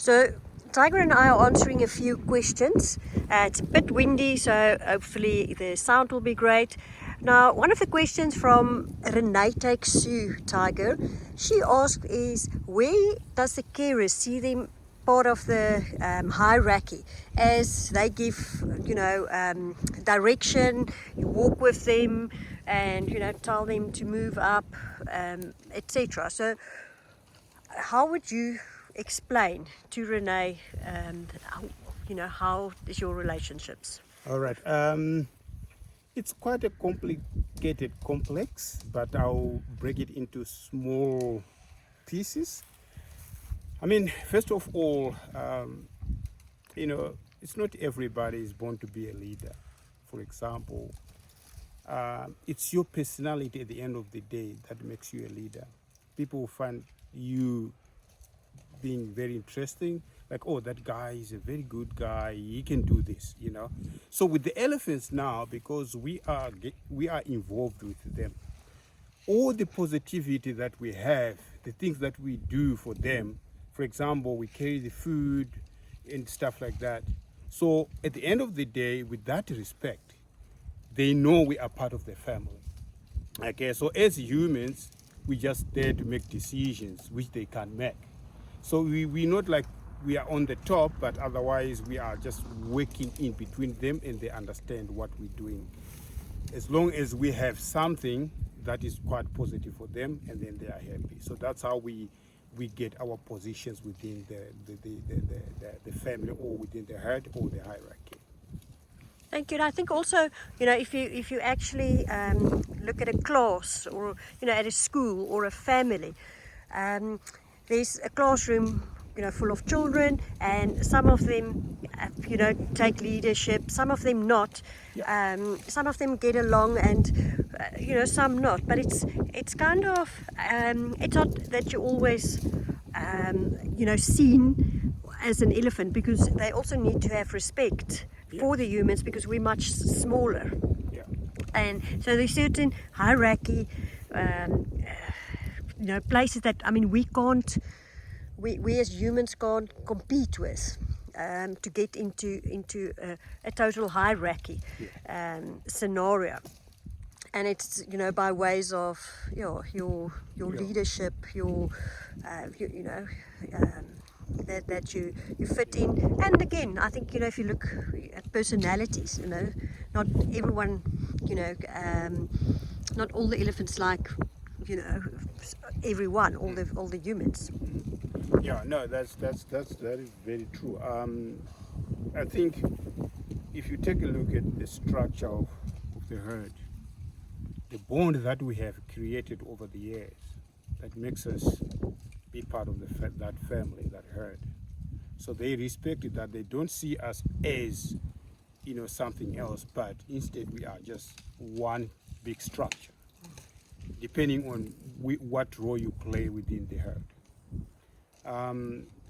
So Tigere and I are answering a few questions. It's a bit windy, so hopefully the sound will be great. Now, one of the questions from Renee Takes Sue, Tigere, she asked is, where does the carer see them part of the hierarchy, as they give, direction, you walk with them and, tell them to move up, etc. So how would you explain to Renee, how is your relationships? All right. It's quite a complicated complex, but I'll break it into small pieces. I mean, first of all, it's not everybody is born to be a leader. For example, it's your personality at the end of the day that makes you a leader. People find you being very interesting, like, oh, that guy is a very good guy, he can do this. So with the elephants now, because we are involved with them, all the positivity that we have, the things that we do for them, for example, we carry the food and stuff like that. So at the end of the day, with that respect, they know we are part of the family. Okay, so as humans, we just there to make decisions which they can't make. So we not like we are on the top, but otherwise we are just working in between them and they understand what we're doing. As long as we have something that is quite positive for them, and then they are happy. So that's how we get our positions within the family, or within the herd or the hierarchy. Thank you. And I think also, if you actually look at a class, or at a school or a family, there's a classroom, full of children, and some of them, take leadership, some of them not. Yeah. Some of them get along, and some not. But it's kind of it's not that you always seen as an elephant, because they also need to have respect for the humans, because we're much smaller. Yeah. And so there's certain hierarchy, places that, we as humans can't compete with, to get into a total hierarchy scenario. And it's by ways of your leadership, your that you fit in. And again, I think if you look at personalities, not everyone, not all the elephants like everyone, all the humans. Yeah, no, that is very true. I think if you take a look at the structure of the herd, the bond that we have created over the years, that makes us be part of that family, that herd. So they respect it, that they don't see us as something else, but instead we are just one big structure, depending on what role you play within the herd.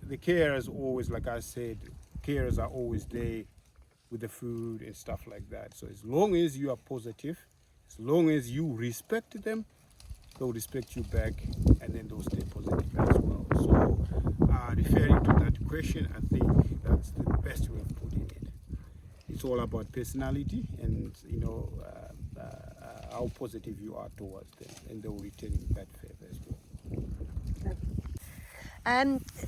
The carers always, like I said, carers are always there with the food and stuff like that. So as long as you are positive, as long as you respect them, they'll respect you back, and then they'll stay positive as well. So referring to that question, I think that's the best way of putting it. It's all about personality and how positive you are towards them, and they will return that favor as well.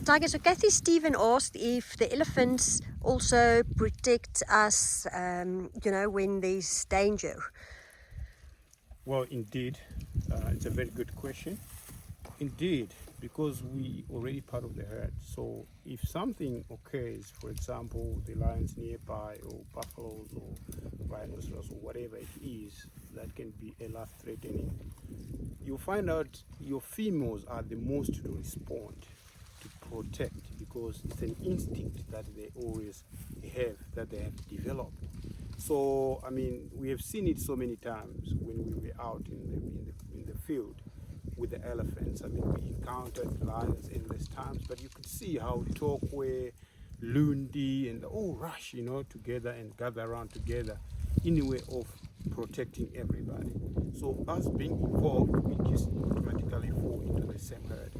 Tigere, so Kathy Stephen asked if the elephants also protect us, when there's danger. Well, indeed, it's a very good question. Indeed, because we already part of the herd. So if something occurs, for example, the lions nearby, or buffaloes, or rhinoceros, or whatever it is that can be life-threatening, you'll find out your females are the most to respond, to protect, because it's an instinct that they always have, that they have developed. So, we have seen it so many times when we were out in the field with the elephants. We encountered lions endless times, but you could see how Tokwe, Lundi, and they all rush, together and gather around together in a way of protecting everybody. So us being involved, we just automatically fall into to the same herd.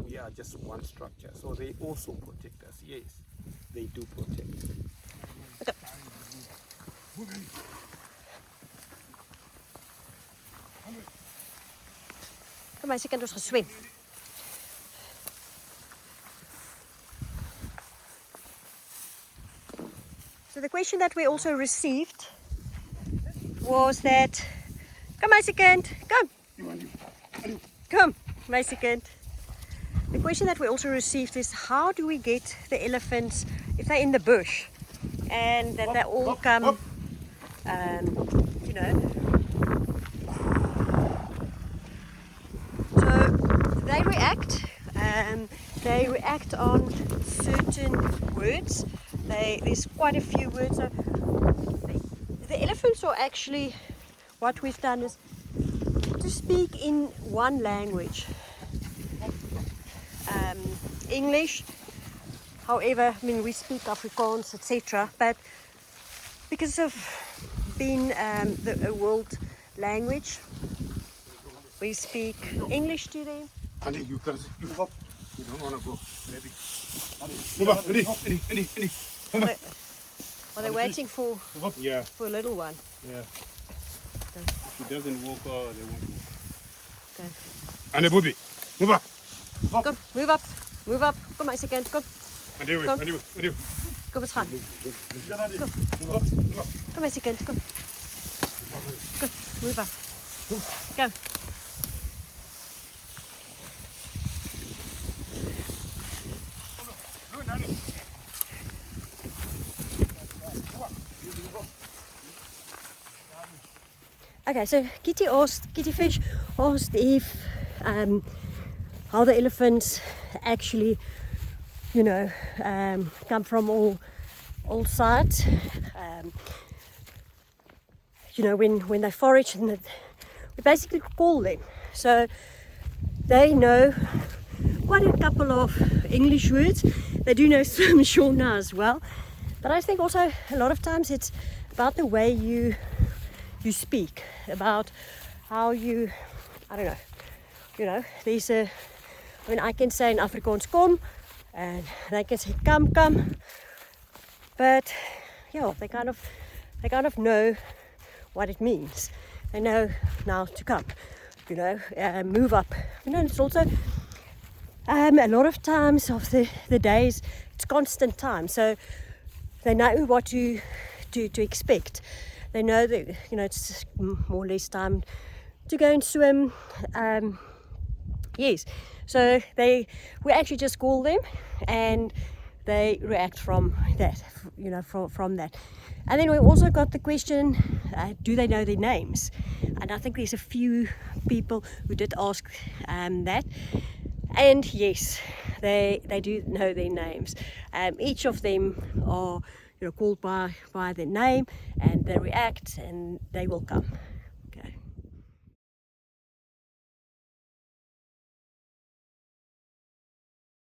We are just one structure. So they also protect us. Yes, they do protect. Kom maar, ze kan dus gaan zwemmen. So the question that we also received was that, come meisiekind, come, come meisiekind. The question that we also received is, how do we get the elephants if they're in the bush and that they all come, you know. So they react on certain words. There's quite a few words. So the elephants are actually, what we've done is to speak in one language. English, however, I mean, we speak Afrikaans, etc. But because of being a world language, we speak English to them. Andy, you don't want to go. Move up, Andy. Are they waiting for Yeah. for a little one? Yeah. Okay. If he doesn't walk, they won't walk. Okay. Andy, Bobby, move up. Kom, move up, move up. Kom meisiekind, kom. Andy, Kom. Andy. Kom eens gaan. Kom meisiekind, kom. Kom, move up. Go. Okay, so Kitty Fish asked if how the elephants actually, you know, come from all sides. You know, when they forage, and we basically call them. So they know quite a couple of English words. They do know some Shona as well. But I think also a lot of times it's about the way you speak, about how you, I don't know, you know, there's a, I mean, I can say in Afrikaans kom, and they can say come, but yeah, they kind of know what it means. They know now to come, you know, move up. You know, it's also a lot of times of the days, it's constant time, so they know what to expect. They know that, you know, it's more or less time to go and swim. Yes, so we actually just call them, and they react from that, you know, from that. And then we also got the question, do they know their names? And I think there's a few people who did ask that. And yes, they do know their names. Each of them are, you know, called by their name, and they react, and they will come.